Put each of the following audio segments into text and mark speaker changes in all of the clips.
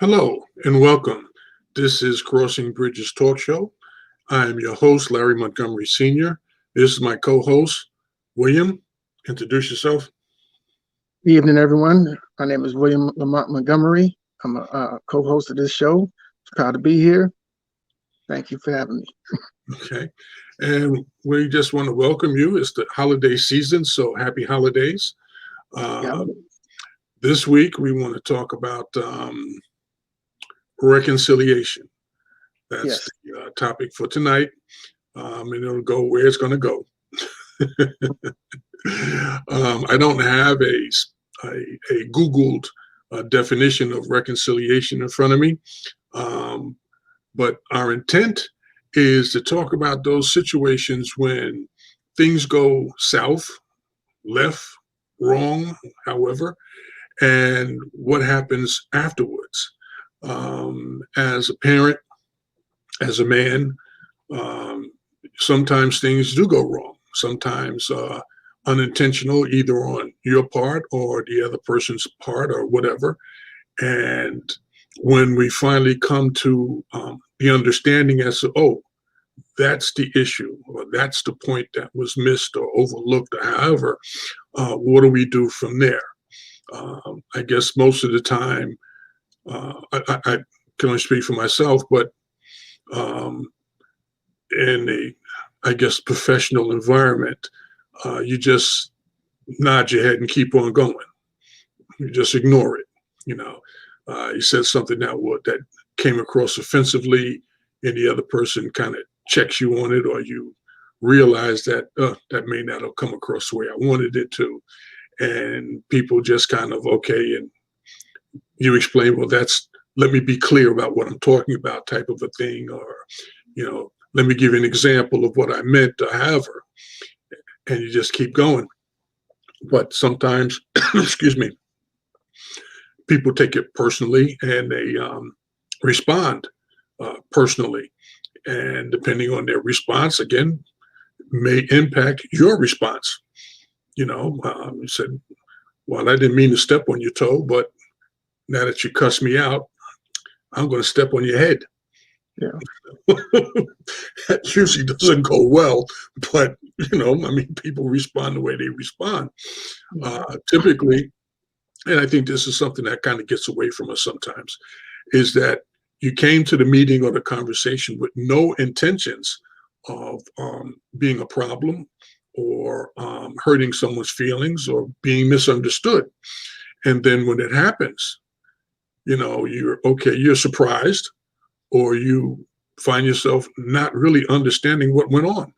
Speaker 1: Hello and welcome. This is Crossing Bridges Talk Show. I am your host, Larry Montgomery Sr. This is my co host, William. Introduce yourself.
Speaker 2: Good evening, everyone. My name is William Lamont Montgomery. I'm a co-host of this show. Proud to be here. Thank you for having me.
Speaker 1: Okay. And we just want to welcome you. It's the holiday season, so happy holidays.
Speaker 2: Yeah.
Speaker 1: This week, we want to talk about reconciliation. That's
Speaker 2: Yes.
Speaker 1: the topic for tonight. And it'll go where it's going to go. I don't have a Googled definition of reconciliation in front of me, but our intent is to talk about those situations when things go south, left, wrong, however, and what happens afterwards. As a parent, as a man, sometimes things do go wrong. Sometimes unintentional, either on your part or the other person's part or whatever. And when we finally come to the understanding as to, oh, that's the issue, or that's the point that was missed or overlooked, or however, what do we do from there? I guess most of the time, I can only speak for myself, but in a, I guess, professional environment, you just nod your head and keep on going. You just ignore it. You know, you said something that came across offensively, and the other person kind of checks you on it, or you realize that that may not have come across the way I wanted it to, and people just kind of okay, and you explain, well, that's let me be clear about what I'm talking about, type of a thing, or let me give you an example of what I meant, or however, and you just keep going. But sometimes, excuse me, people take it personally and they respond personally. And depending on their response, again, may impact your response. You said, well, I didn't mean to step on your toe, but now that you cuss me out, I'm going to step on your head.
Speaker 2: Yeah.
Speaker 1: That usually doesn't go well, but people respond the way they respond. Typically, and I think this is something that kind of gets away from us sometimes, is that you came to the meeting or the conversation with no intentions of being a problem or hurting someone's feelings or being misunderstood. And then when it happens, you're surprised, or you find yourself not really understanding what went on.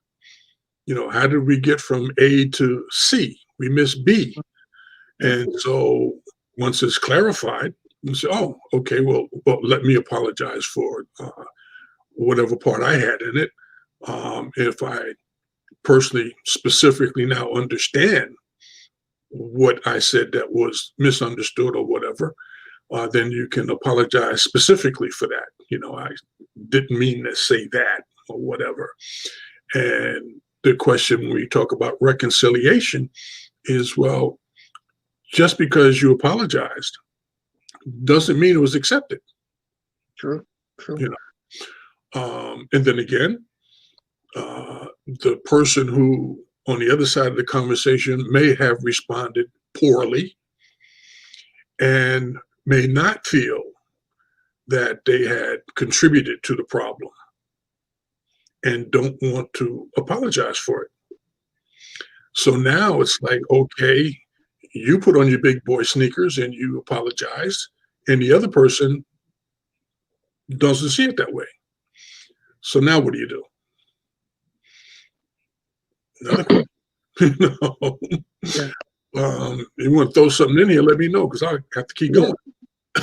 Speaker 1: How did we get from A to C? We missed B. And so once it's clarified, you say, oh, okay, well, let me apologize for whatever part I had in it. If I personally, specifically now understand what I said that was misunderstood or whatever, then you can apologize specifically for that. I didn't mean to say that or whatever. And the question when we talk about reconciliation is, well, just because you apologized doesn't mean it was accepted.
Speaker 2: True.
Speaker 1: And then again, the person who on the other side of the conversation may have responded poorly and may not feel that they had contributed to the problem and don't want to apologize for it. So now it's like, okay, you put on your big boy sneakers and you apologize, and the other person doesn't see it that way. So now what do you do? Another question.
Speaker 2: Yeah.
Speaker 1: You want to throw something in here, let me know, because I have to keep going.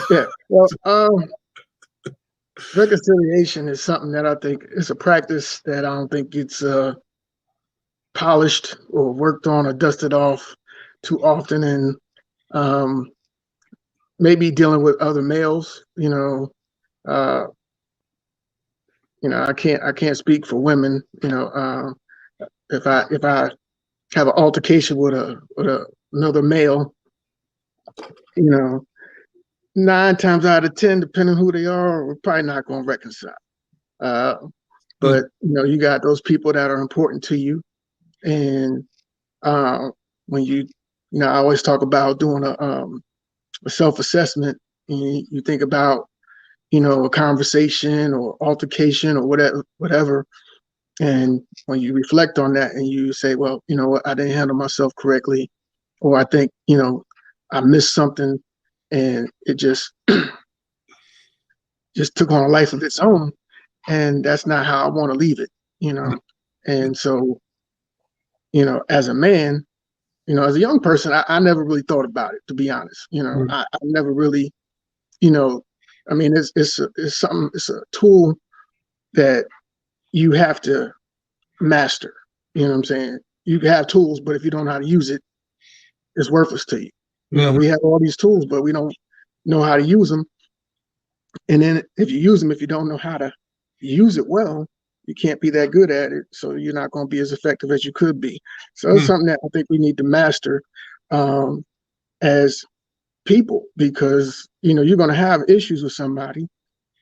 Speaker 2: Yeah. Well, reconciliation is something that I think is a practice that I don't think gets polished or worked on or dusted off too often. And maybe dealing with other males, I can't speak for women. If I have an altercation with another male, 9 times out of 10, depending who they are, we're probably not going to reconcile. But you got those people that are important to you, and when I always talk about doing a self-assessment, and you think about a conversation or altercation or whatever, and when you reflect on that and you say, well, you know what, I didn't handle myself correctly, or I think I missed something, and it just took on a life of its own, and that's not how I want to leave it. And so as a man, as a young person, I never really thought about it, to be honest. I never really, I mean, it's a tool that you have to master. You know what I'm saying? You can have tools, but if you don't know how to use it, it's worthless to you. We have all these tools, but we don't know how to use them. And then if you use them, if you don't know how to use it well, you can't be that good at it. So you're not going to be as effective as you could be. So it's something that I think we need to master as people, because you're going to have issues with somebody,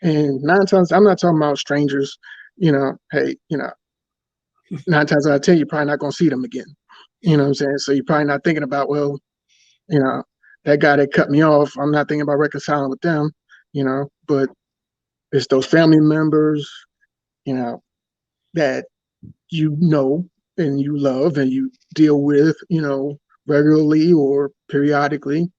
Speaker 2: and 9 times, I'm not talking about strangers. Hey, 9 times out of 10, you're probably not going to see them again. You know what I'm saying? So you're probably not thinking about, well, that guy that cut me off, I'm not thinking about reconciling with them. But it's those family members, that and you love and you deal with, regularly or periodically.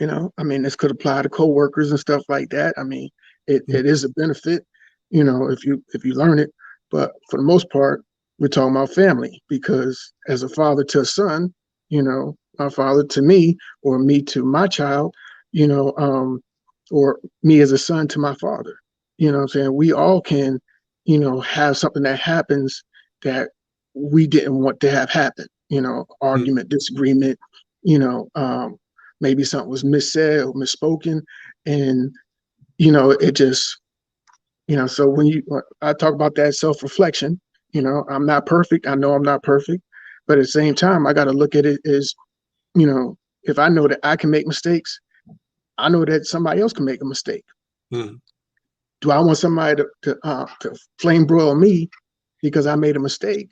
Speaker 2: I mean, this could apply to coworkers and stuff like that. I mean, it is a benefit, if you learn it. But for the most part, we're talking about family, because as a father to a son, my father to me, or me to my child, or me as a son to my father. What I'm saying? We all can, have something that happens that we didn't want to have happen. Argument, disagreement, maybe something was missaid or misspoken, and it just, so when I talk about that self-reflection, I'm not perfect. I know I'm not perfect, but at the same time, I got to look at it as, if I know that I can make mistakes, I know that somebody else can make a mistake. Do I want somebody to flame broil me because I made a mistake?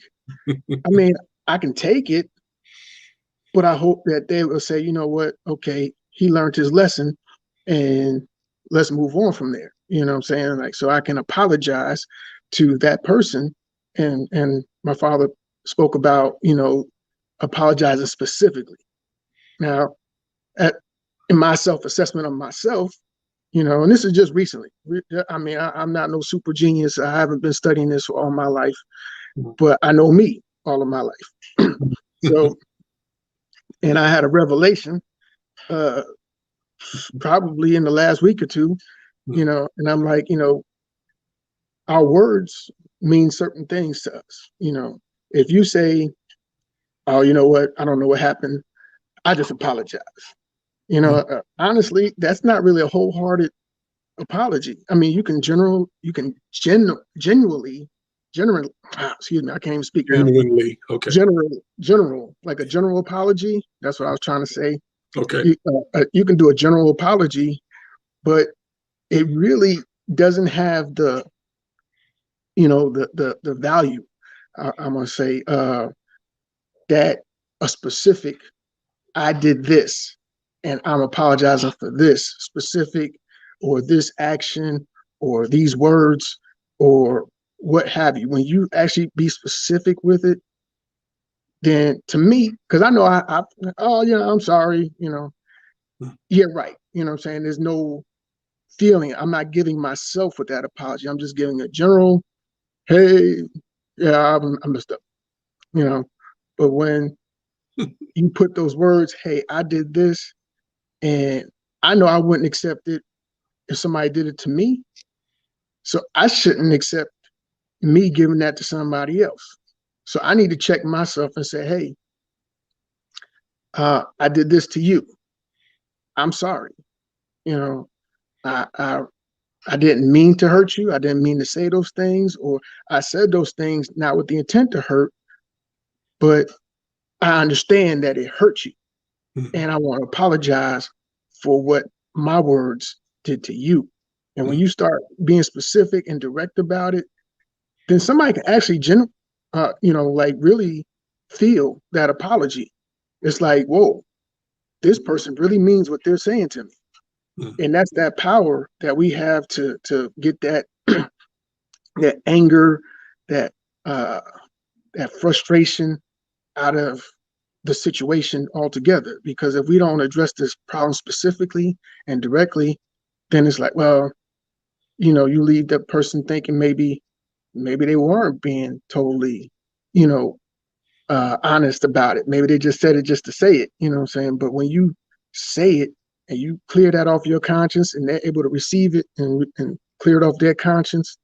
Speaker 2: I mean, I can take it, but I hope that they will say, you know what, okay, he learned his lesson, and let's move on from there. You know what I'm saying? Like, so I can apologize to that person. And my father spoke about, apologizing specifically. Now, in my self-assessment of myself, and this is just recently. I mean, I'm not no super genius. I haven't been studying this all my life, but I know me all of my life. So, and I had a revelation probably in the last week or two, and I'm like, our words mean certain things to us. If you say, oh, you know what, I don't know what happened, I just apologize. Honestly, that's not really a wholehearted apology. I mean, you can genuinely, excuse me, I can't even speak now.
Speaker 1: Genuinely, okay.
Speaker 2: General, like a general apology. That's what I was trying to say.
Speaker 1: Okay.
Speaker 2: You can do a general apology, but it really doesn't have the, the value. I'm gonna say that a specific, I did this, and I'm apologizing for this specific, or this action, or these words, or what have you. When you actually be specific with it, then to me, because I know I'm sorry, yeah, right. You know what I'm saying? There's no feeling. I'm not giving myself with that apology. I'm just giving a general, hey, yeah, I messed up, But when you put those words, hey, I did this, and I know I wouldn't accept it if somebody did it to me. So I shouldn't accept me giving that to somebody else. So I need to check myself and say, hey, I did this to you. I'm sorry. I didn't mean to hurt you. I didn't mean to say those things, or I said those things not with the intent to hurt, but I understand that it hurt you. And I want to apologize for what my words did to you. And when you start being specific and direct about it, then somebody can actually, like really feel that apology. It's like, whoa, this person really means what they're saying to me.
Speaker 1: Mm.
Speaker 2: And that's that power that we have to get that that anger, that that frustration out of the situation altogether. Because if we don't address this problem specifically and directly, then it's like, well, you leave that person thinking maybe they weren't being totally, you know, honest about it. Maybe they just said it just to say it, you know what I'm saying? But when you say it and you clear that off your conscience and they're able to receive it and clear it off their conscience,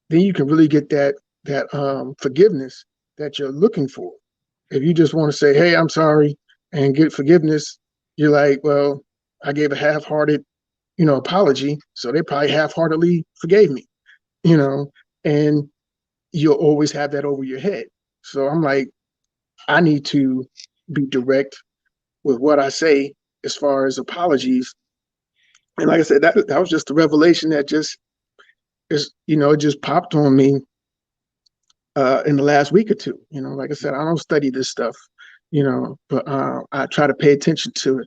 Speaker 2: then you can really get that forgiveness that you're looking for. If you just want to say, hey, I'm sorry, and get forgiveness, you're like, well, I gave a half-hearted, apology, so they probably half-heartedly forgave me, and you'll always have that over your head. So I'm like, I need to be direct with what I say as far as apologies. And like I said, that was just a revelation that just it just popped on me in the last week or two. Like I said, I don't study this stuff, but I try to pay attention to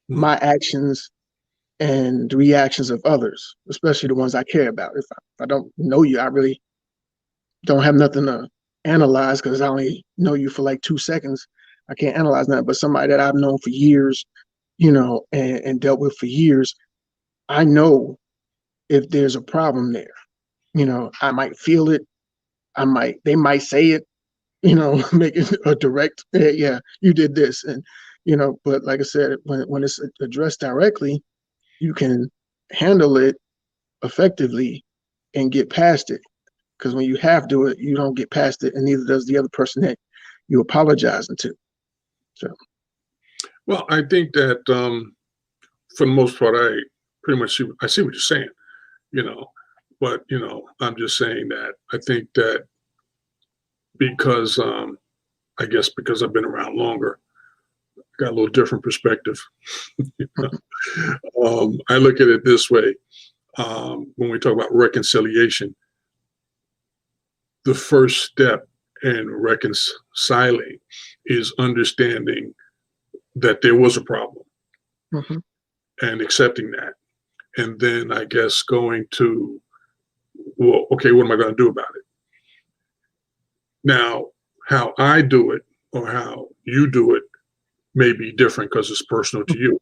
Speaker 2: my actions and the reactions of others, especially the ones I care about. If I don't know you, I really don't have nothing to analyze because I only know you for like 2 seconds. I can't analyze that. But somebody that I've known for years, and dealt with for years, I know if there's a problem there. I might feel it. They might say it, make it a direct, yeah, you did this. And, but like I said, when it's addressed directly, you can handle it effectively and get past it. Because when you have to it, you don't get past it, and neither does the other person that you apologizing to. So,
Speaker 1: Well, I think that for the most part, I pretty much I see what you're saying, but I'm just saying that I think that because I guess because I've been around longer, I got a little different perspective. I look at it this way: when we talk about reconciliation, the first step in reconciling is understanding that there was a problem
Speaker 2: mm-hmm.
Speaker 1: and accepting that. And then I guess going to, well, okay, what am I going to do about it? Now, how I do it or how you do it may be different because it's personal to you.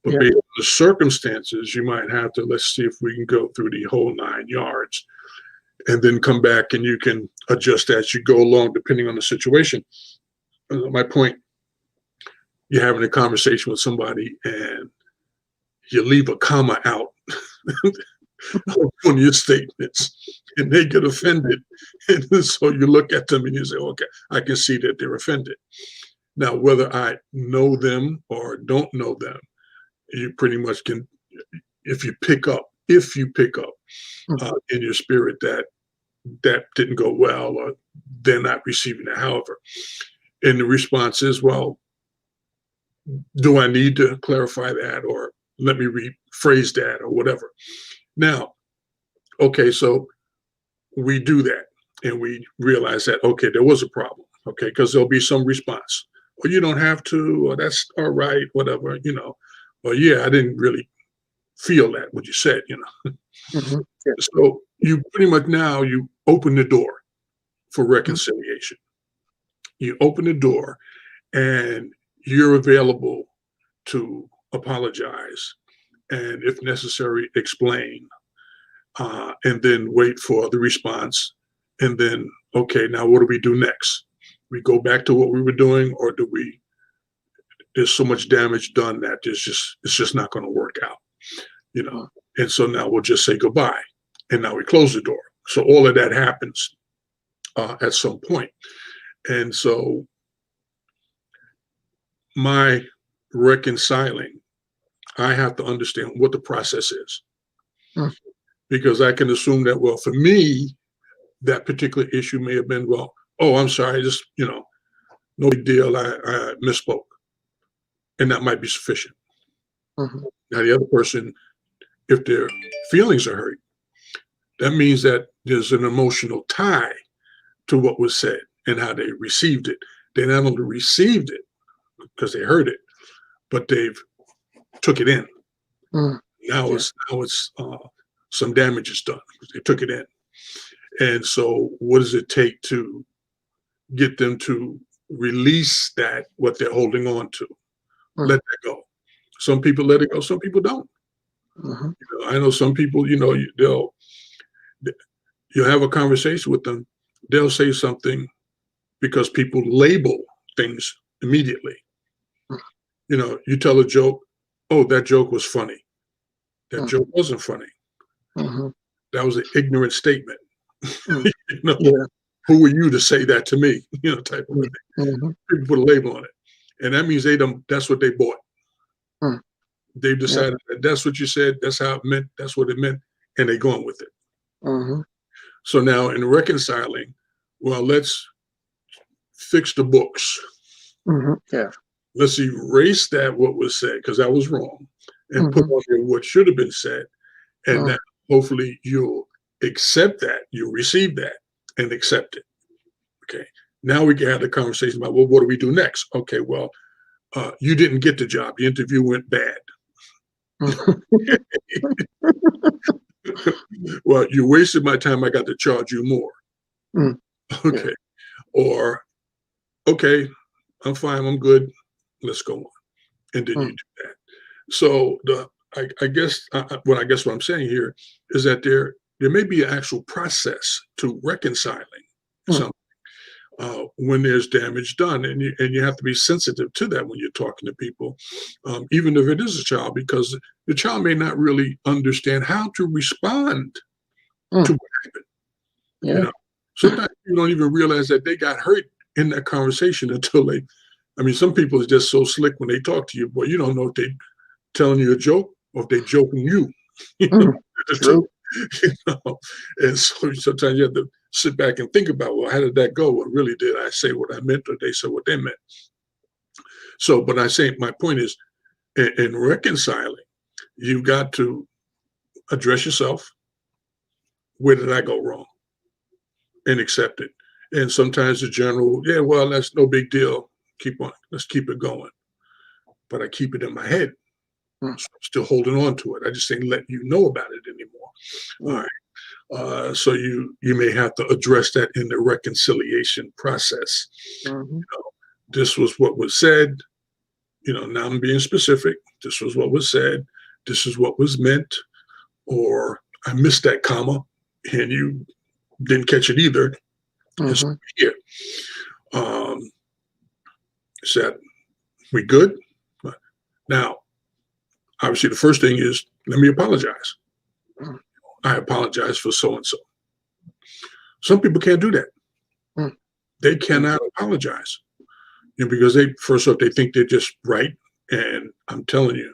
Speaker 1: But
Speaker 2: Yeah.
Speaker 1: based on the circumstances, you might have to, let's see if we can go through the whole 9 yards and then come back and you can adjust as you go along, depending on the situation. My point, you're having a conversation with somebody and you leave a comma out on your statements and they get offended. And so you look at them and you say, okay, I can see that they're offended. Now, whether I know them or don't know them, you pretty much can, if you pick up in your spirit that didn't go well or they're not receiving it, however. And the response is, well, do I need to clarify that or let me rephrase that or whatever? Now, okay, so we do that and we realize that, okay, there was a problem, okay, because there'll be some response. Or you don't have to, or that's all right, whatever, or yeah, I didn't really feel that, what you said,
Speaker 2: Mm-hmm. Yeah.
Speaker 1: So you pretty much now you open the door for reconciliation. You open the door and you're available to apologize and if necessary, explain, and then wait for the response. And then, okay, now what do we do next? We go back to what we were doing, or there's so much damage done that it's just not going to work out, And so now we'll just say goodbye. And now we close the door. So all of that happens at some point. And so my reconciling, I have to understand what the process is. Because I can assume that, well, for me, that particular issue may have been, well, oh, I'm sorry, just, no big deal, I misspoke. And that might be sufficient.
Speaker 2: Mhm.
Speaker 1: Now, the other person, if their feelings are hurt, that means that there's an emotional tie to what was said and how they received it. They not only received it because they heard it, but they've took it in.
Speaker 2: Mm.
Speaker 1: Now
Speaker 2: Yeah.
Speaker 1: it's some damage is done because they took it in. And so, what does it take to get them to release that what they're holding on to?
Speaker 2: Mm.
Speaker 1: Let that go. Some people let it go. Some people don't.
Speaker 2: Mhm.
Speaker 1: I know some people. You'll have a conversation with them. They'll say something because people label things immediately.
Speaker 2: Mm.
Speaker 1: You tell a joke. Oh, that joke was funny. That
Speaker 2: Mm.
Speaker 1: joke wasn't funny.
Speaker 2: Mhm.
Speaker 1: That was an ignorant statement.
Speaker 2: Mm.
Speaker 1: you know,
Speaker 2: Yeah.
Speaker 1: who were you to say that to me? Type of a
Speaker 2: Mm.
Speaker 1: thing.
Speaker 2: Mhm.
Speaker 1: People put a label on it, and that means they don't. That's what they bought.
Speaker 2: Mm.
Speaker 1: They've
Speaker 2: Yeah.
Speaker 1: decided that that's what you said. That's how it meant. That's what it meant, and they're going with it.
Speaker 2: Mhm.
Speaker 1: So now, in reconciling, well, let's fix the books.
Speaker 2: Mhm. Yeah.
Speaker 1: Let's erase that what was said because that was wrong, and put
Speaker 2: Mhm.
Speaker 1: on there what should have been said, and
Speaker 2: Mm.
Speaker 1: that hopefully you'll accept that, you'll receive that, and accept it. Okay. Now we can have the conversation about, well, what do we do next? Okay. Well, you didn't get the job. The interview went bad.
Speaker 2: Mhm.
Speaker 1: Well, you wasted my time. I got to charge you more.
Speaker 2: Mm. Yeah.
Speaker 1: Okay. Or, okay, I'm fine. I'm good. Let's go on. And then you
Speaker 2: Mm.
Speaker 1: do that. So I guess what I'm saying here is that there may be an actual process to reconciling
Speaker 2: Mm.
Speaker 1: something when there's damage done, and you have to be sensitive to that when you're talking to people, even if it is a child, because the child may not really understand how to respond to
Speaker 2: Mm.
Speaker 1: what happened. You
Speaker 2: Yeah.
Speaker 1: know, sometimes you don't even realize that they got hurt in that conversation until they. I mean, some people are just so slick when they talk to you, but you don't know if they telling you a joke or if they joking you. You know,
Speaker 2: Mm.
Speaker 1: the two.
Speaker 2: True.
Speaker 1: And so sometimes you have to sit back and think about, well, how did that go? What really did I say what I meant, or they said what they meant? So, but I say my point is, in reconciling, you've got to address yourself. Where did I go wrong? And accept it. And sometimes the general, yeah, well, that's no big deal. Keep on, let's keep it going. But I keep it in my head.
Speaker 2: Mm.
Speaker 1: So I'm still holding on to it. I just ain't letting you know about it anymore. All
Speaker 2: Mm.
Speaker 1: right. So you may have to address that in the reconciliation process.
Speaker 2: Mhm.
Speaker 1: This was what was said. Now I'm being specific. This was what was said. This is what was meant. Or I missed that comma, and you didn't catch it either. And so
Speaker 2: Mhm.
Speaker 1: here, um, is that we good? Now, obviously, the first thing is let me apologize.
Speaker 2: Mm.
Speaker 1: I apologize for so and so. Some people can't do that.
Speaker 2: Mm.
Speaker 1: They cannot apologize. Because they first off they think they're just right, and I'm telling you,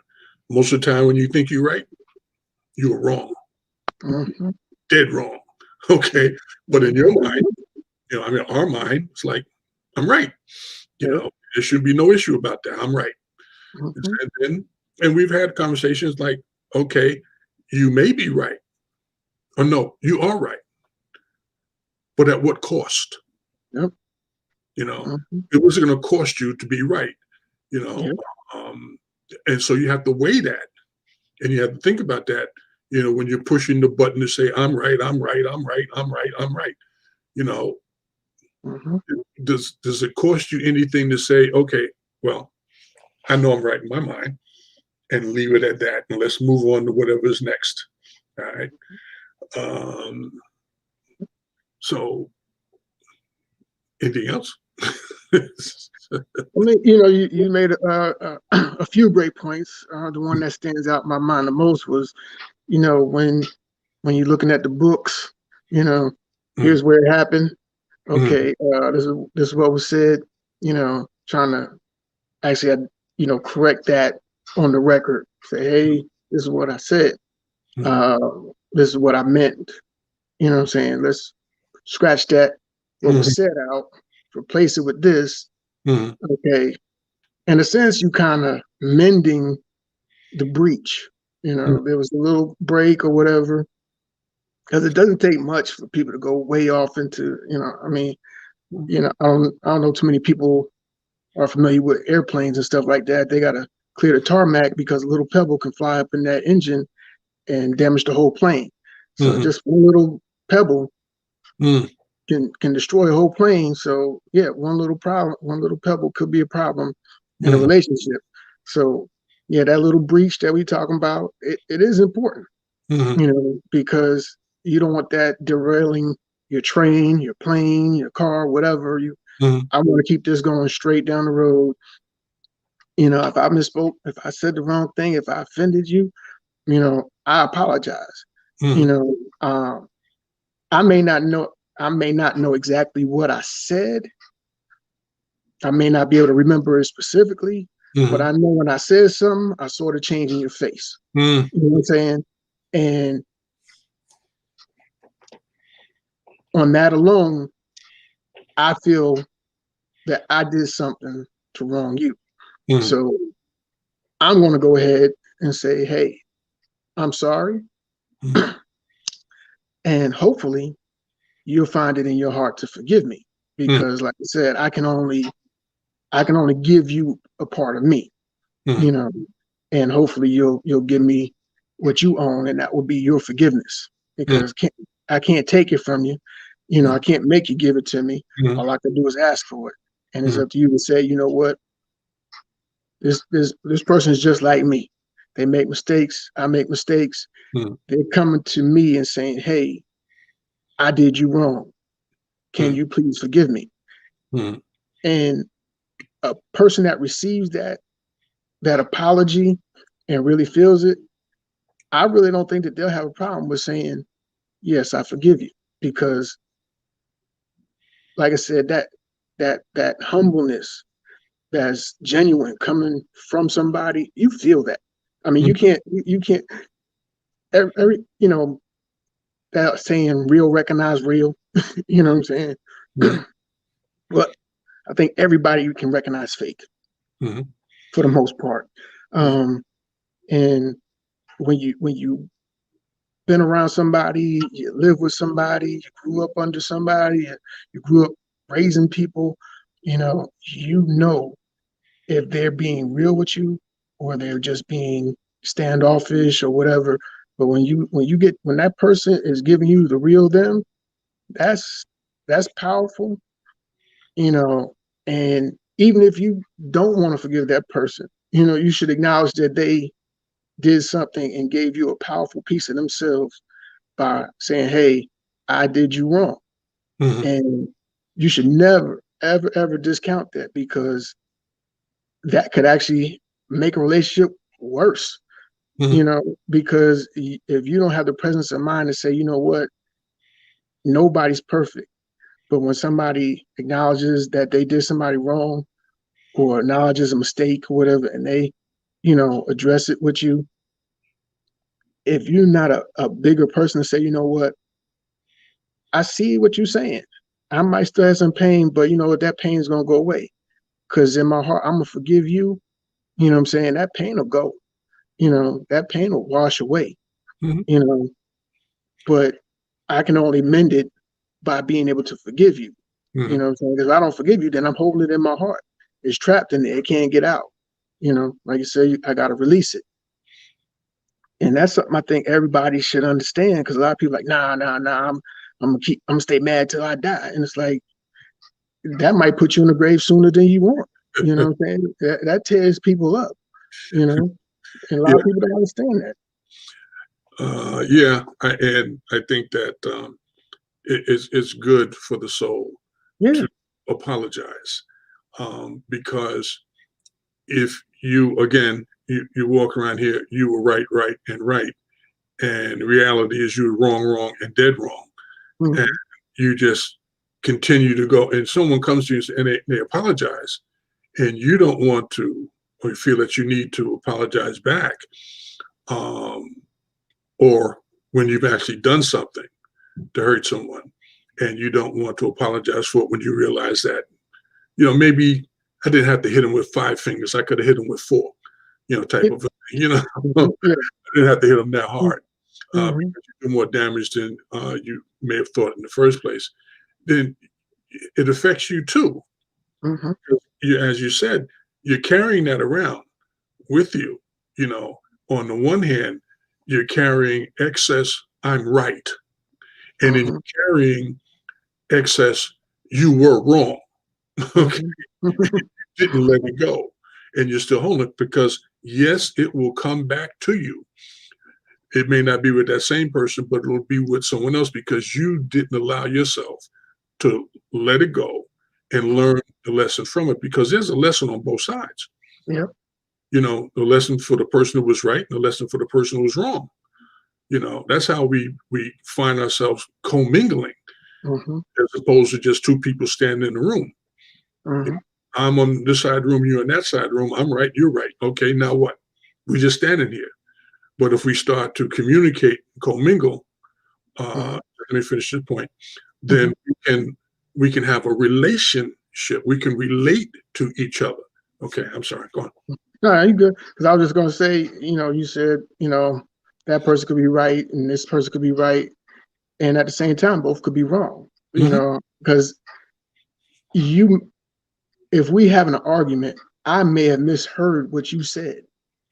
Speaker 1: most of the time when you think you're right, you are wrong,
Speaker 2: Mhm.
Speaker 1: dead wrong. Okay, but in your mind,
Speaker 2: Mhm.
Speaker 1: our mind, it's like I'm right.
Speaker 2: Yeah.
Speaker 1: There should be no issue about that. I'm right.
Speaker 2: Mhm.
Speaker 1: And we've had conversations like, okay, you may be right, or no, you are right, but at what cost?
Speaker 2: Yep.
Speaker 1: You know,
Speaker 2: Mhm.
Speaker 1: it wasn't going to cost you to be right. You know,
Speaker 2: Yeah.
Speaker 1: um, and so you have to weigh that. And you have to think about that, when you're pushing the button to say, I'm right, I'm right, I'm right, I'm right, I'm right. You know,
Speaker 2: Mhm.
Speaker 1: does it cost you anything to say, okay, well, I know I'm right in my mind, and leave it at that, and let's move on to whatever's next. All right. Um, so anything else?
Speaker 2: I mean, you made a few great points. The one that stands out in my mind the most was, when you're looking at the books, you know,
Speaker 1: Mm,
Speaker 2: here's where it happened.
Speaker 1: mm,
Speaker 2: Okay, this is what was said. Trying to actually, correct that on the record. Say, hey, this is what I said.
Speaker 1: mm,
Speaker 2: Uh, this is what I meant. You know what I'm saying? Let's scratch that, what
Speaker 1: mm,
Speaker 2: was said out, replace it with this.
Speaker 1: mm,
Speaker 2: Okay. In a sense, you kind of mending the breach. There was a little break or whatever, because it doesn't take much for people to go way off into, I mean, I don't know too many people are familiar with airplanes and stuff like that. They got to clear the tarmac because a little pebble can fly up in that engine and damage the whole plane. So
Speaker 1: Mhm.
Speaker 2: just one little pebble
Speaker 1: Mm.
Speaker 2: can destroy a whole plane. So yeah, one little pebble could be a problem in a
Speaker 1: Mhm.
Speaker 2: relationship. So yeah, that little breach that we talking about, it is important,
Speaker 1: Mhm.
Speaker 2: because you don't want that derailing your train, your plane, your car, whatever.
Speaker 1: Mhm.
Speaker 2: I want to keep this going straight down the road. If I misspoke, if I said the wrong thing, if I offended you, I apologize. You
Speaker 1: Mhm.
Speaker 2: know, um, I may not know, I may not know exactly what I said. I may not be able to remember it specifically, but
Speaker 1: Mhm.
Speaker 2: I know when I said something, I saw the change in your face.
Speaker 1: Mhm.
Speaker 2: You know what I'm saying? And on that alone, I feel that I did something to wrong you.
Speaker 1: Mhm.
Speaker 2: So I'm going to go ahead and say, hey, I'm sorry.
Speaker 1: Mhm.
Speaker 2: And hopefully you'll find it in your heart to forgive me.
Speaker 1: Mhm.
Speaker 2: Because like I said, I can only give you a part of me, you
Speaker 1: Mhm.
Speaker 2: know, and hopefully you'll give me what you own, and that will be your forgiveness.
Speaker 1: Mhm.
Speaker 2: Because I can't take it from you. I can't make you give it to me.
Speaker 1: Mhm.
Speaker 2: All I can do is ask for it. And it's
Speaker 1: Mhm.
Speaker 2: up to you to say, you know what, this person is just like me. They make mistakes. I make mistakes.
Speaker 1: Mhm.
Speaker 2: They're coming to me and saying, hey, I did you wrong. Can
Speaker 1: Mhm.
Speaker 2: you please forgive me?
Speaker 1: Mhm.
Speaker 2: And a person that receives that apology and really feels it, I really don't think that they'll have a problem with saying, yes, I forgive you. Because like I said, that humbleness that's genuine coming from somebody, you feel that. I mean,
Speaker 1: Mhm.
Speaker 2: you can't every that saying real recognize real, you know what I'm saying?
Speaker 1: Mhm.
Speaker 2: But I think everybody can recognize fake
Speaker 1: Mhm.
Speaker 2: for the most part.
Speaker 1: Yeah.
Speaker 2: Um, and when you been around somebody, you live with somebody, you grew up under somebody, you grew up raising people, you know if they're being real with you or they're just being standoffish or whatever. But when that person is giving you the real them, that's that's powerful, you know. And even if you don't want to forgive that person, you should acknowledge that they did something and gave you a powerful piece of themselves by saying, hey, I did you wrong.
Speaker 1: Mhm.
Speaker 2: And you should never, ever, ever discount that, because that could actually make a relationship worse,
Speaker 1: Mhm.
Speaker 2: because if you don't have the presence of mind to say, you know what, nobody's perfect. But when somebody acknowledges that they did somebody wrong or acknowledges a mistake or whatever, and they, address it with you, if you're not a bigger person to say, you know what, I see what you're saying. I might still have some pain, but you know what, that pain is gonna go away. Cause in my heart, I'm gonna forgive you. You know what I'm saying? That pain will go. That pain will wash away.
Speaker 1: Mhm.
Speaker 2: You know, but I can only mend it by being able to forgive you. You
Speaker 1: Mhm.
Speaker 2: know what I'm saying? Because if I don't forgive you, then I'm holding it in my heart. It's trapped in there. It can't get out. Like you say, I gotta release it. And that's something I think everybody should understand, because a lot of people are like, nah, I'm gonna stay mad till I die. And it's like, that might put you in the grave sooner than you want. You know what I'm saying? That tears people up, and a lot of
Speaker 1: Yeah.
Speaker 2: people don't understand that.
Speaker 1: Yeah. And I think that it's good for the soul
Speaker 2: Yeah.
Speaker 1: to apologize, because if you again you walk around here, you were right, right, and right, and the reality is you were wrong, wrong, and dead wrong, and
Speaker 2: Mhm.
Speaker 1: you just continue to go, and someone comes to you and they apologize, and you don't want to, or you feel that you need to apologize back, um, or when you've actually done something to hurt someone and you don't want to apologize for it when you realize that, maybe I didn't have to hit him with 5 fingers. I could have hit him with 4, type
Speaker 2: It,
Speaker 1: of a thing. You know, I
Speaker 2: Yeah.
Speaker 1: didn't have to hit them that hard
Speaker 2: Mm-hmm.
Speaker 1: because you do more damage than you may have thought in the first place. Then it affects you too.
Speaker 2: Mm-hmm.
Speaker 1: 'Cause as you said, you're carrying that around with you. You know, on the one hand, you're carrying excess, I'm right. And then
Speaker 2: Mm-hmm.
Speaker 1: you're carrying excess, you were wrong. Okay.
Speaker 2: Mm-hmm.
Speaker 1: Didn't let it go. And you're still holding it because, yes, it will come back to you. It may not be with that same person, but it'll be with someone else because you didn't allow yourself to let it go and learn the lesson from it because there's a lesson on both sides.
Speaker 2: Yep.
Speaker 1: You know, the lesson for the person who was right and the lesson for the person who was wrong. You know, that's how we find ourselves commingling
Speaker 2: Mm-hmm.
Speaker 1: as opposed to just two people standing in the room.
Speaker 2: Mm-hmm.
Speaker 1: I'm on this side room, you're on that side room. I'm right, you're right. Okay, now what? We just standing here. But if we start to communicate, commingle,
Speaker 2: Mm-hmm.
Speaker 1: let me finish this point,
Speaker 2: Mm-hmm.
Speaker 1: then we can have a relationship. We can relate to each other. Okay, I'm sorry. Go on.
Speaker 2: No, you good. Because I was just gonna say, you said, that person could be right and this person could be right, and at the same time, both could be wrong.
Speaker 1: Hmm.
Speaker 2: Because you, if we have an argument, I may have misheard what you said,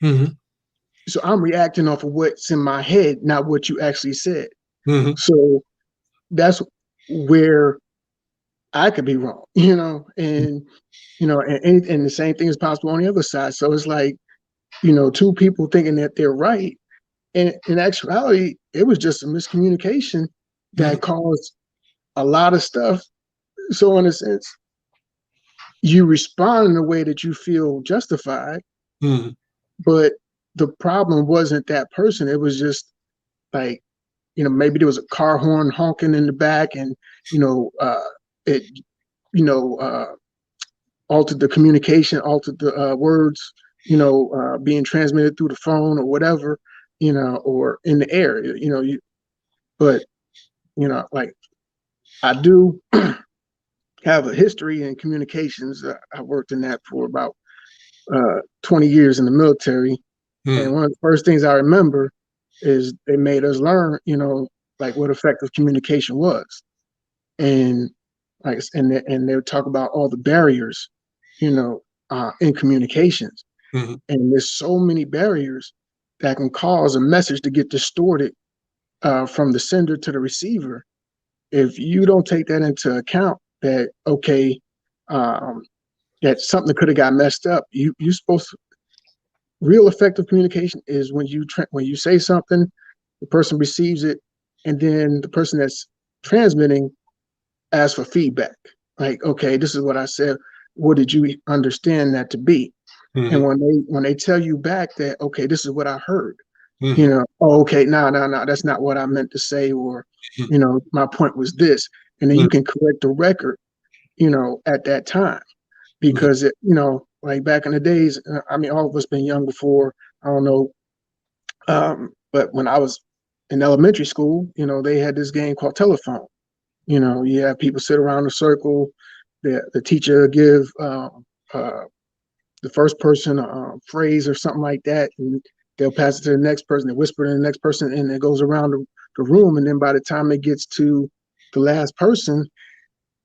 Speaker 1: Hmm.
Speaker 2: so I'm reacting off of what's in my head, not what you actually said.
Speaker 1: Hmm.
Speaker 2: So that's where I could be wrong, and the same thing is possible on the other side. So it's like, two people thinking that they're right. And in actuality, it was just a miscommunication
Speaker 1: Hmm.
Speaker 2: that caused a lot of stuff. So in a sense, you respond in a way that you feel justified,
Speaker 1: Hmm.
Speaker 2: but the problem wasn't that person. It was just like, maybe there was a car horn honking in the back and, it, altered the communication, altered the words, being transmitted through the phone or whatever, or in the air, but, like I do have a history in communications. I worked in that for about 20 years in the military.
Speaker 1: Hmm.
Speaker 2: And one of the first things I remember is they made us learn, like what effective communication was. And and they would talk about all the barriers, in communications.
Speaker 1: Hmm.
Speaker 2: And there's so many barriers that can cause a message to get distorted from the sender to the receiver. If you don't take that into account, that okay, um, that something could have got messed up. You supposed to, real effective communication is when when you say something, the person receives it, and then the person that's transmitting asks for feedback. Like, okay, this is what I said. What did you understand that to be? And
Speaker 1: Hmm.
Speaker 2: when they tell you back that, okay, this is what I heard,
Speaker 1: Hmm.
Speaker 2: oh, okay, no, that's not what I meant to say, or my point was this, and then you can correct the record, at that time.
Speaker 1: Hmm.
Speaker 2: Because like back in the days, I mean, all of us been young before. I don't know, but when I was in elementary school, they had this game called telephone. You have people sit around a circle. The teacher give the first person a phrase or something like that, and they'll pass it to the next person. They whisper to the next person, and it goes around the room. And then by the time it gets to the last person,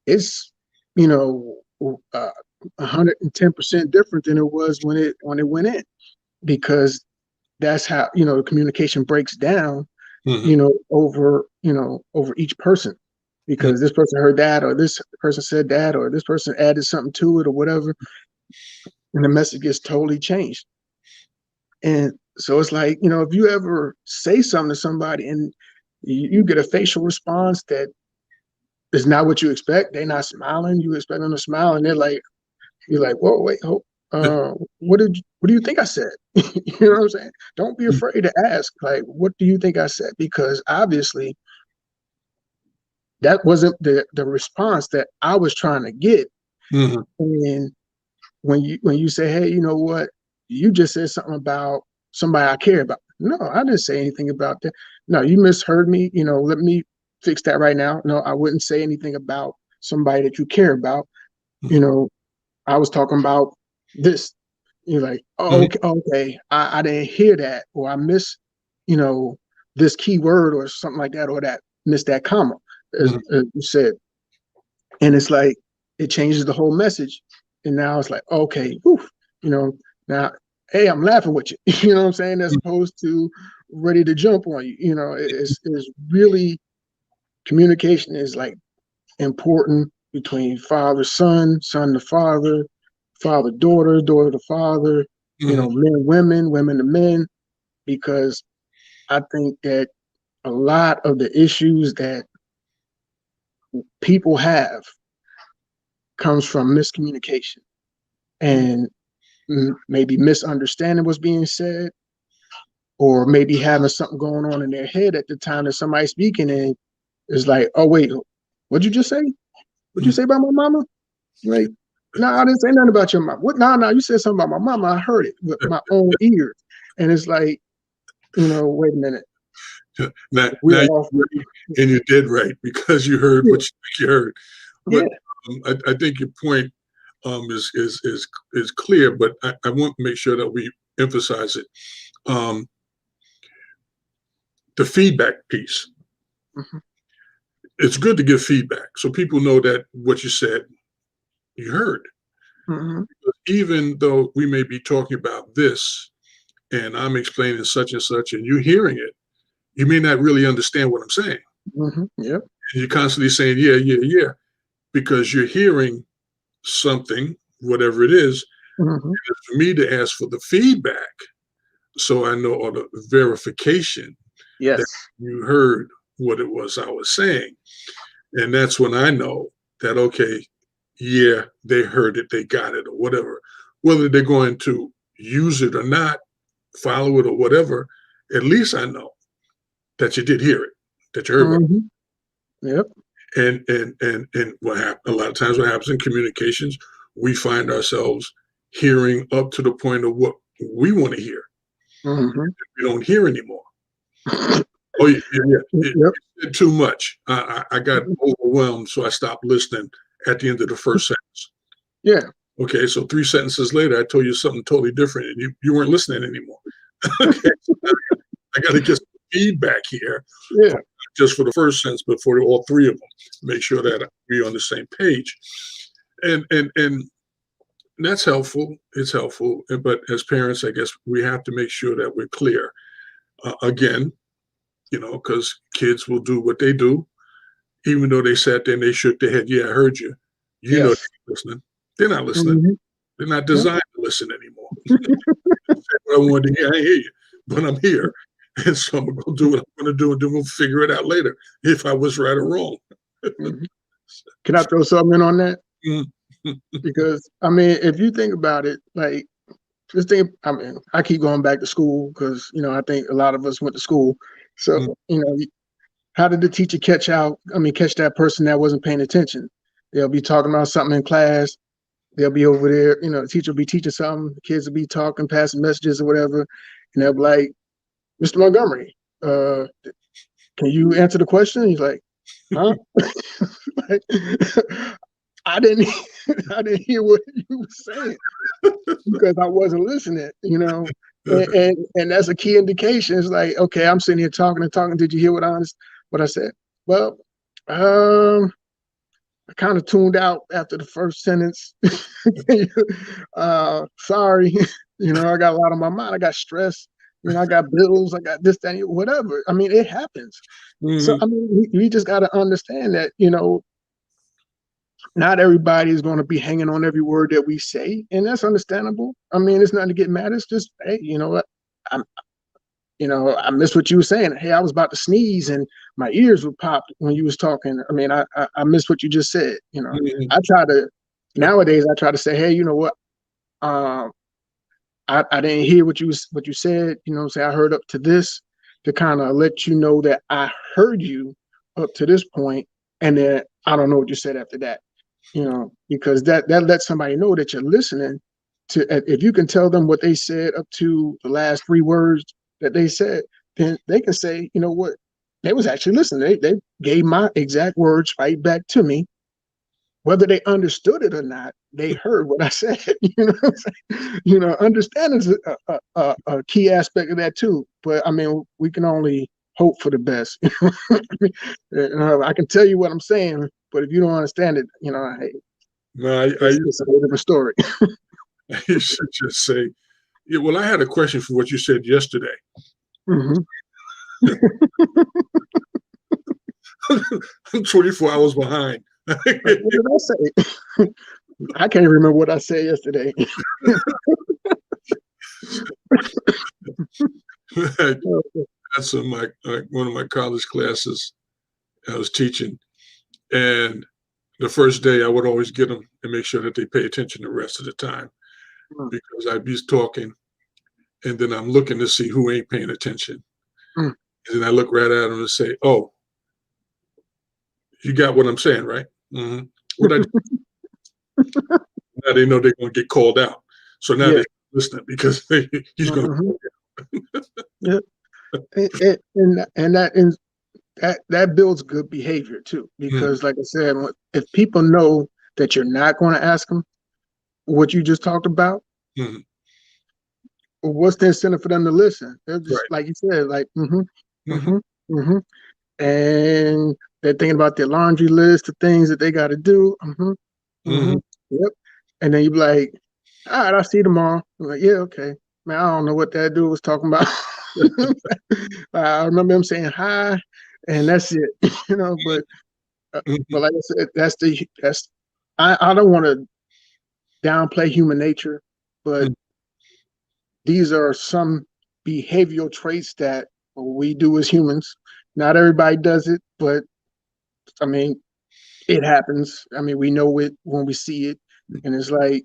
Speaker 2: it's you know 110% different than it was when it went in, because that's how the communication breaks down,
Speaker 1: Hmm.
Speaker 2: over each person, because this person heard that, or this person said that, or this person added something to it, or whatever, and the message gets totally changed. And so it's like, if you ever say something to somebody and you get a facial response that is not what you expect, they're not smiling, you expect them to smile, and you're like, whoa, wait, hold, what do you think I said? You know what I'm saying? Don't be afraid to ask, like, what do you think I said? Because obviously that wasn't the response that I was trying to get.
Speaker 1: Hmm.
Speaker 2: And when you say, hey, you know what, you just said something about somebody I care about. No, I didn't say anything about that. No, you misheard me. Let me fix that right now. No, I wouldn't say anything about somebody that you care about.
Speaker 1: Hmm.
Speaker 2: I was talking about this. You're like, oh,
Speaker 1: Mhm.
Speaker 2: okay, okay, I didn't hear that, or I missed, you know, this key word or something like that, or that missed that comma,
Speaker 1: Mhm.
Speaker 2: as you said. And it's like it changes the whole message. And now it's like, okay, whew, you know, now, hey, I'm laughing with you. You know what I'm saying? As opposed to ready to jump on you. You know, it's really communication is like important between father, son, son to father, father, daughter, daughter to father, you
Speaker 1: Mhm.
Speaker 2: know, men, women, women to men, because I think that a lot of the issues that people have comes from miscommunication and maybe misunderstanding what's being said, or maybe having something going on in their head at the time that somebody's speaking, and it's like, oh wait, what'd you just say? What'd you
Speaker 1: Mhm.
Speaker 2: say about my mama? Like, no, I didn't say nothing about your mom. What? No, no, you said something about my mama. I heard it with my own ears, and it's like, wait a minute,
Speaker 1: Now
Speaker 2: we're
Speaker 1: you're
Speaker 2: off.
Speaker 1: right, and you did right because you heard
Speaker 2: Yeah,
Speaker 1: what you think you heard. But
Speaker 2: yeah.
Speaker 1: I think your point is clear, but I want to make sure that we emphasize it. Um, the feedback piece.
Speaker 2: Mhm,
Speaker 1: It's good to give feedback so people know that what you said you heard.
Speaker 2: mhm,
Speaker 1: Even though we may be talking about this and I'm explaining such and such and you're hearing it, you may not really understand what I'm saying.
Speaker 2: mhm. Yep.
Speaker 1: And you're constantly saying, yeah, yeah, yeah, because you're hearing something, whatever it is.
Speaker 2: Mhm.
Speaker 1: It's for me to ask for the feedback so I know, or the verification that
Speaker 2: Yes.
Speaker 1: you heard what it was I was saying. And that's when I know that, okay, yeah, they heard it, they got it, or whatever. Whether they're going to use it or not, follow it or whatever, at least I know that you did hear it, that you heard what.
Speaker 2: Mhm. Yep.
Speaker 1: And what happens a lot of times, what happens in communications, we find ourselves hearing up to the point of what we want to hear.
Speaker 2: Mhm.
Speaker 1: We don't hear anymore. Oh yeah, yeah, yeah.
Speaker 2: Yep.
Speaker 1: You said too much. I got overwhelmed, so I stopped listening at the end of the first sentence.
Speaker 2: Yeah.
Speaker 1: Okay, so 3 sentences later, I told you something totally different, and you weren't listening anymore. Okay, so I got to get some feedback here,
Speaker 2: Yeah.
Speaker 1: for, just for the first sentence, but for all three of them, make sure that we're on the same page. And that's helpful. It's helpful, but as parents, I guess we have to make sure that we're clear. Again, because kids will do what they do, even though they sat there and they shook their head. Yeah, I heard you. You know,
Speaker 2: Yes.
Speaker 1: they're listening. They're not listening.
Speaker 2: Mhm.
Speaker 1: They're not
Speaker 2: Yep.
Speaker 1: designed to listen anymore. What I wanted to hear, I hear you, but I'm here. And so I'm going to do what I'm going to do, and then we'll figure it out later if I was right or wrong.
Speaker 2: Mhm. Can I throw something in on that?
Speaker 1: Mm,
Speaker 2: Because I mean, if you think about it, like just think, I mean, I keep going back to school because I think a lot of us went to school.
Speaker 1: mm,
Speaker 2: So how did the teacher catch out? I mean, catch that person that wasn't paying attention? They'll be talking about something in class. They'll be over there. The teacher will be teaching something. The kids will be talking, passing messages or whatever, and they'll be like, "Mr. Montgomery, can you answer the question?" He's like, "Huh?" Like, I didn't, I didn't hear what you were saying because I wasn't listening, and that's a key indication. It's like, okay, I'm sitting here talking and talking. Did you hear what I said? Well, I kind of tuned out after the first sentence. Sorry, I got a lot on my mind. I got stress. I got bills. I got this, that, whatever. I mean, it happens. So
Speaker 1: mhm.
Speaker 2: I mean, we just got to understand that not everybody is going to be hanging on every word that we say, and that's understandable. I mean, it's nothing to get mad. It's just, hey, you know what? I'm, I missed what you were saying. Hey, I was about to sneeze, and my ears were popped when you was talking. I mean, I missed what you just said.
Speaker 1: Mhm.
Speaker 2: I try to
Speaker 1: Yep.
Speaker 2: nowadays. I try to say, hey, you know what? Um, I didn't hear what you said. Say I heard up to this to kind of let you know that I heard you up to this point, and then I don't know what you said after that. Because that lets somebody know that you're listening to. If you can tell them what they said up to the last three words that they said, then they can say, you know what, they was actually listening. They gave my exact words right back to me, whether they understood it or not, they heard what I said. You know what I'm saying? You know, understanding is a key aspect of that too. But I mean, we can only hope for the best. I can tell you what I'm saying, but if you don't understand it, you know, hey,
Speaker 1: No,
Speaker 2: it's a whole different story.
Speaker 1: I used to just say, yeah, well, I had a question for what you said yesterday.
Speaker 2: Hmm.
Speaker 1: I'm 24 hours behind.
Speaker 2: What did I say? I can't remember what I said yesterday.
Speaker 1: That's in my one of my college classes I was teaching, and the first day I would always get them and make sure that they pay attention the rest of the time
Speaker 2: Mm,
Speaker 1: because I'd be talking and then I'm looking to see who ain't paying attention.
Speaker 2: mm.
Speaker 1: And then I look right at them and say, "Oh, you got what I'm saying, right? What I now they know they're going to get called out, so now
Speaker 2: Yeah.
Speaker 1: they're listening because he's going
Speaker 2: Hmm.
Speaker 1: to."
Speaker 2: Yeah. And that builds good behavior too,
Speaker 1: Mm,
Speaker 2: because like I said, if people know that you're not going to ask them what you just talked about,
Speaker 1: mm,
Speaker 2: well, what's the incentive for them to listen? They're just
Speaker 1: right.
Speaker 2: like you said, like
Speaker 1: Hmm.
Speaker 2: and they're thinking about their laundry list of things that they got to do.
Speaker 1: Hmm.
Speaker 2: Yep. And then you be like, all right, I'll see you tomorrow. I'm like, yeah, okay. Man, I don't know what that dude was talking about. I remember him saying hi, and that's it. You know, but like I said, that's I don't want to downplay human nature, but these are some behavioral traits that we do as humans. Not everybody does it, but I mean, it happens. I mean, we know it when we see it, and it's like,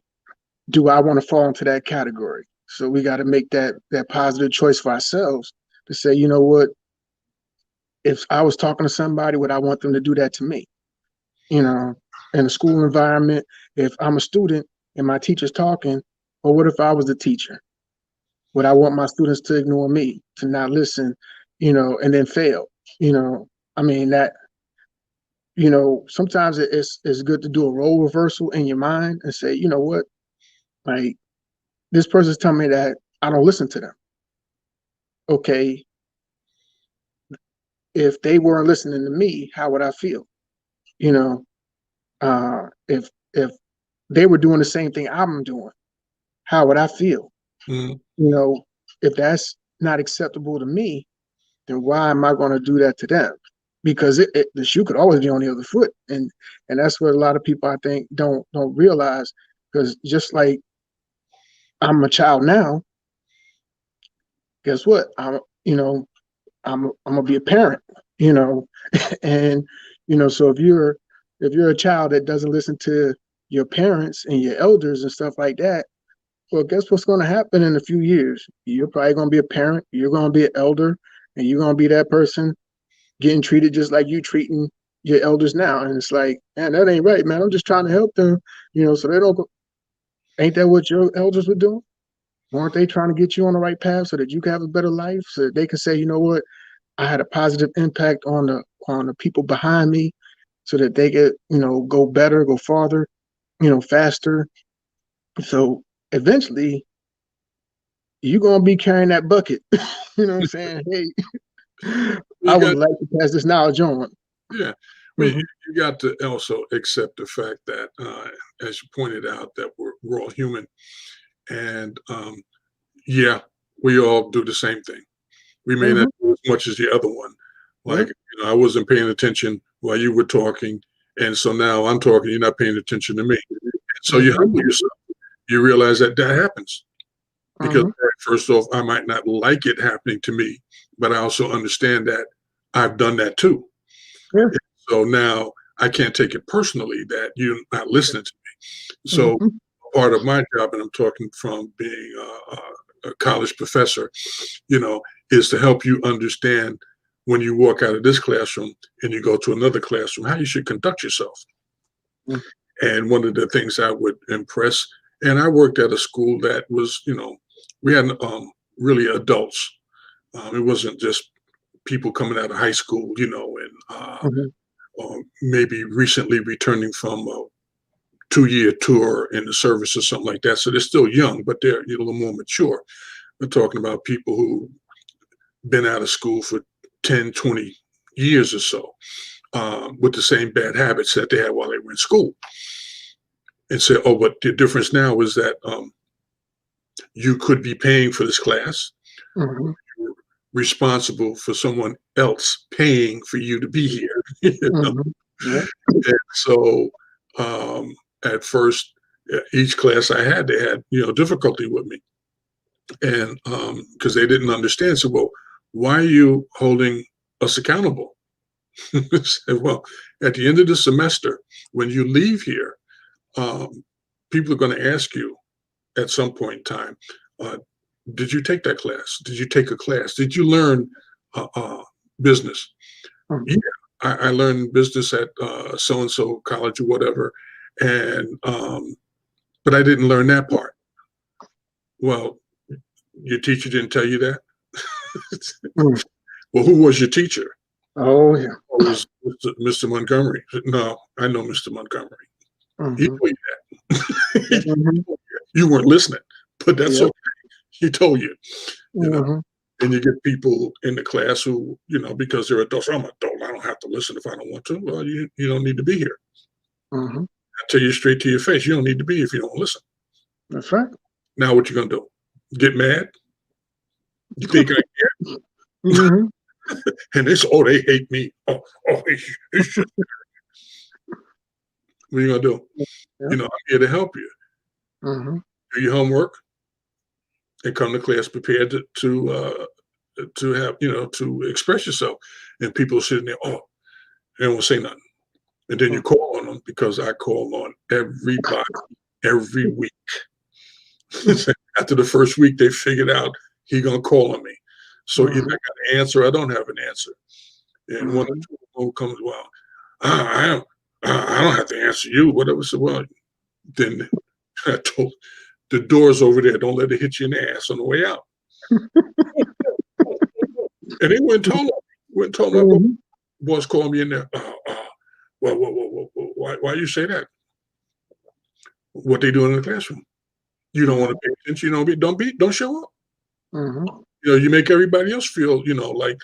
Speaker 2: do I want to fall into that category? So we got to make that positive choice for ourselves to say, you know what, if I was talking to somebody, would I want them to do that to me? You know, in a school environment, if I'm a student and my teacher's talking, or what if I was the teacher? Would I want my students to ignore me, to not listen, you know, and then fail? You know, I mean that, you know, sometimes it's good to do a role reversal in your mind and say, you know what, like this person's telling me that I don't listen to them. Okay, if they weren't listening to me, how would I feel? You know, if they were doing the same thing I'm doing, how would I feel?
Speaker 1: Hmm.
Speaker 2: You know, if that's not acceptable to me, then why am I going to do that to them? Because the shoe could always be on the other foot, and that's what a lot of people I think don't realize. Because just like I'm a child now, guess what? I'm gonna be a parent, you know, and you know, so if you're a child that doesn't listen to your parents and your elders and stuff like that, well, guess what's going to happen in a few years? You're probably going to be a parent, you're going to be an elder, and you're going to be that person getting treated just like you treating your elders now. And it's like, man, that ain't right, man. I'm just trying to help them, you know, so they don't go. Ain't that what your elders were doing? Weren't they trying to get you on the right path so that you can have a better life, so that they can say, you know what, I had a positive impact on the people behind me, so that they could, you know, go better, go farther, you know, faster. So eventually, you're gonna be carrying that bucket. You know what I'm saying? Hey, I
Speaker 1: You
Speaker 2: would
Speaker 1: got,
Speaker 2: like to pass this knowledge on.
Speaker 1: yeah. I mean,
Speaker 2: Hmm.
Speaker 1: you got to also accept the fact that, as you pointed out, that we're all human, and yeah, we all do the same thing. We may not
Speaker 2: Hmm.
Speaker 1: do as much as the other one. Like,
Speaker 2: Yep.
Speaker 1: I wasn't paying attention while you were talking, and so now I'm talking, you're not paying attention to me. So you
Speaker 2: Hmm.
Speaker 1: humble yourself. You realize that that happens because,
Speaker 2: Hmm.
Speaker 1: first off, I might not like it happening to me, but I also understand that I've done that too.
Speaker 2: Yeah.
Speaker 1: So now I can't take it personally that you're not listening to me. So
Speaker 2: Hmm.
Speaker 1: part of my job, and I'm talking from being a college professor, you know, is to help you understand when you walk out of this classroom and you go to another classroom, how you should conduct yourself. And one of the things I would impress, and I worked at a school that was, you know, we had really adults. It wasn't just people coming out of high school, you know, and
Speaker 2: Hmm.
Speaker 1: maybe recently returning from 2-year tour in the service or something like that. So they're still young, but they're a little more mature. We're talking about people who been out of school for 10, 20 years or so, with the same bad habits that they had while they were in school. And say, oh, but the difference now is that you could be paying for this class,
Speaker 2: Mhm.
Speaker 1: you're responsible for someone else paying for you to be here. You know?
Speaker 2: Mhm. Yeah.
Speaker 1: And so at first, each class I had, they had difficulty with me, and because they didn't understand. So, well, why are you holding us accountable? Said, well, at the end of the semester, when you leave here, um, people are going to ask you at some point in time, uh, did you take that class? Did you take a class? Did you learn business? Yeah,
Speaker 2: Mhm.
Speaker 1: I learned business at so and so college or whatever, and but I didn't learn that part. Well, your teacher didn't tell you that.
Speaker 2: Mm.
Speaker 1: Well, who was your teacher?
Speaker 2: Oh yeah.
Speaker 1: Oh, it was Mr. Montgomery. No, I know Mr. Montgomery. He
Speaker 2: Mhm.
Speaker 1: told you that.
Speaker 2: Mhm.
Speaker 1: You weren't listening, but that's
Speaker 2: Yep.
Speaker 1: okay. He told you. You know,
Speaker 2: Mhm.
Speaker 1: and you get people in the class who, because they're adults. I'm an adult. I don't have to listen if I don't want to. Well, you don't need to be here.
Speaker 2: Mhm.
Speaker 1: I tell you straight to your face. You don't need to be here if you don't listen.
Speaker 2: That's right.
Speaker 1: Now, what you gonna do? Get mad? You think I
Speaker 2: Mhm.
Speaker 1: and they say, oh, they hate me. Oh, it's just what are you gonna do?
Speaker 2: Yep.
Speaker 1: I'm here to help you.
Speaker 2: Mhm.
Speaker 1: Do your homework and come to class prepared to have to express yourself. And people sitting there, oh, they won't say nothing. And then you
Speaker 2: Mhm.
Speaker 1: call on them because I call on everybody every week. After the first week, they figured out he gonna call on me. So either I
Speaker 2: Mhm.
Speaker 1: got an answer, or I don't have an answer. And one or
Speaker 2: Mhm.
Speaker 1: two people comes, well, I don't have to answer you, whatever. So well, then I told the doors over there, don't let it hit you in the ass on the way out. And they went and told him, went and told my boss,
Speaker 2: Mhm.
Speaker 1: called me in there. Why you say that? What they doing in the classroom? You don't want to pay attention. Don't show up.
Speaker 2: Mhm.
Speaker 1: You make everybody else feel, like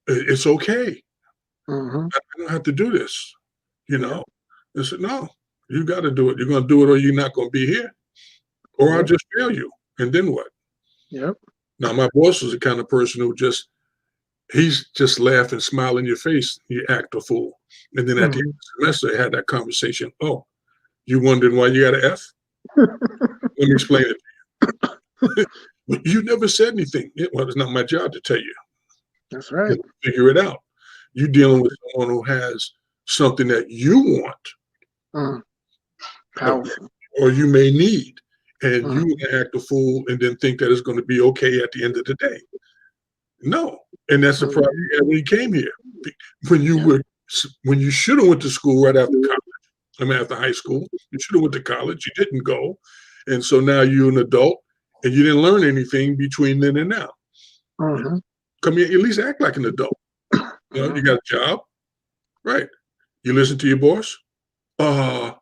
Speaker 1: it's okay.
Speaker 2: Mhm.
Speaker 1: I don't have to do this. You
Speaker 2: Yep.
Speaker 1: know, I said, no, you got to do it. You're going to do it, or you're not going to be here, or I'll
Speaker 2: Yep.
Speaker 1: just fail you. And then what?
Speaker 2: Yep.
Speaker 1: Now, my boss was the kind of person who he's just laugh and smile in your face. You act a fool. And then at the end
Speaker 2: Mhm.
Speaker 1: of the semester, I had that conversation. Oh, you wondering why you got an F? Let me explain it. Well, you never said anything. Yeah, well, it's not my job to tell you.
Speaker 2: That's
Speaker 1: You
Speaker 2: right.
Speaker 1: have to figure it out. You're dealing with someone who has something that you want,
Speaker 2: Mm.
Speaker 1: or,
Speaker 2: Powerful.
Speaker 1: or you may need, and you
Speaker 2: Mhm.
Speaker 1: act a fool and then think that it's going to be okay at the end of the day. No, and that's the problem
Speaker 2: Mhm.
Speaker 1: you had when you came here. When you
Speaker 2: Yep.
Speaker 1: were when you should have went to school right after college. I mean, after high school, you should have went to college. You didn't go, and so now you're an adult, and you didn't learn anything between then and now.
Speaker 2: Mhm.
Speaker 1: Come here, at least act like an adult. You
Speaker 2: Mhm.
Speaker 1: got a job, right? You listen to your boss. Uh,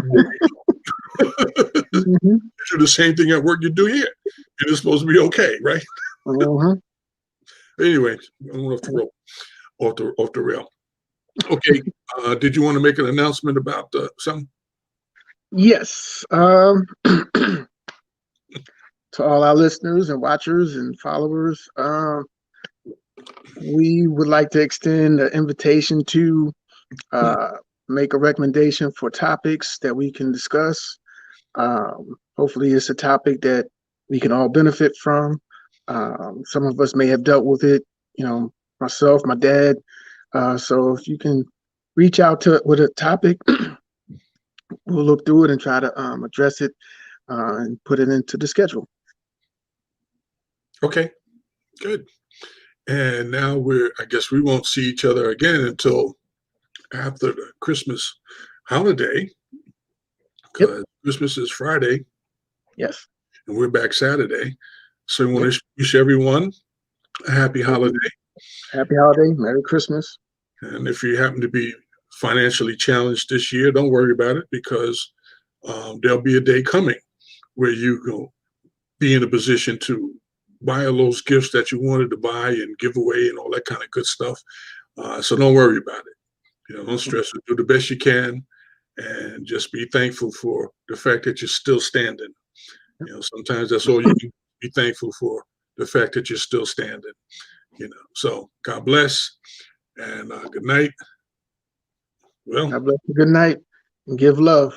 Speaker 1: you
Speaker 2: Mhm.
Speaker 1: do the same thing at work you do here, and it's supposed to be okay, right?
Speaker 2: Mhm.
Speaker 1: Anyway, I went off the road, off the rail. Okay, did you want to make an announcement about something?
Speaker 2: Yes. To all our listeners and watchers and followers, we would like to extend an invitation to uh, make a recommendation for topics that we can discuss. Hopefully, it's a topic that we can all benefit from. Some of us may have dealt with it, myself, my dad. So if you can reach out to with a topic, we'll look through it and try to address it and put it into the schedule.
Speaker 1: Okay, good. And now I guess we won't see each other again until after the Christmas holiday,
Speaker 2: Yep.
Speaker 1: because Christmas is Friday
Speaker 2: Yes.
Speaker 1: and we're back Saturday. So we
Speaker 2: Yep.
Speaker 1: want to wish everyone a happy holiday.
Speaker 2: Happy holiday. Merry Christmas.
Speaker 1: And if you happen to be financially challenged this year, don't worry about it, because there'll be a day coming where you go be in a position to buy all those gifts that you wanted to buy and give away and all that kind of good stuff. So don't worry about it. Don't stress it. Do the best you can, and just be thankful for the fact that you're still standing. Sometimes that's all you can be thankful for, the fact that you're still standing. So God bless, and good night. Well,
Speaker 2: God bless you. Good night, and give love.